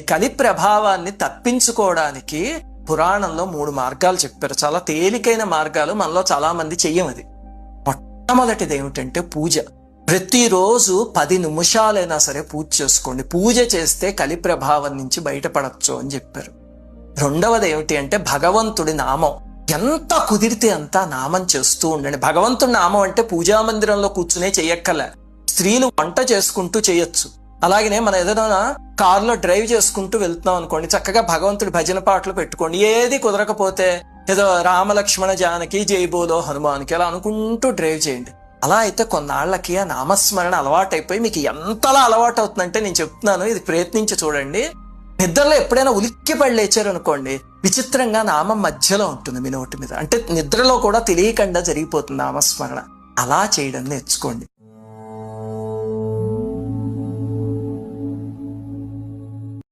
కలి ప్రభావాన్ని తప్పించుకోవడానికి పురాణంలో 3 మార్గాలు చెప్పారు. చాలా తేలికైన మార్గాలు, మనలో చాలా మంది చెయ్యం. అది మొట్టమొదటిది ఏమిటంటే పూజ. ప్రతిరోజు 10 నిమిషాలైనా సరే పూజ చేసుకోండి. పూజ చేస్తే కలి ప్రభావం నుంచి బయటపడచ్చు అని చెప్పారు. రెండవది ఏమిటి అంటే భగవంతుడి నామం. ఎంత కుదిరితే అంత నామం చేస్తూ ఉండండి. భగవంతుడి నామం అంటే పూజా మందిరంలో కూర్చునే చెయ్యక్కలే, స్త్రీలు వంట చేసుకుంటూ చేయొచ్చు. అలాగనే మనం ఏదైనా కారులో డ్రైవ్ చేసుకుంటూ వెళ్తున్నాం అనుకోండి, చక్కగా భగవంతుడి భజన పాటలు పెట్టుకోండి. ఏది కుదరకపోతే ఏదో రామలక్ష్మణ జానకి జైబోలో హనుమానికి అలా అనుకుంటూ డ్రైవ్ చేయండి. అలా అయితే కొన్నాళ్లకి ఆ నామస్మరణ అలవాటైపోయి మీకు ఎంతలా అలవాటు అవుతుందంటే, నేను చెప్తున్నాను, ఇది ప్రయత్నించి చూడండి. నిద్రలో ఎప్పుడైనా ఉలిక్కి పడి లేచారనుకోండి, విచిత్రంగా నామం మధ్యలో ఉంటుంది మీ నోటి మీద. అంటే నిద్రలో కూడా తెలియకుండా జరిగిపోతుంది నామస్మరణ. అలా చేయడం నేర్చుకోండి.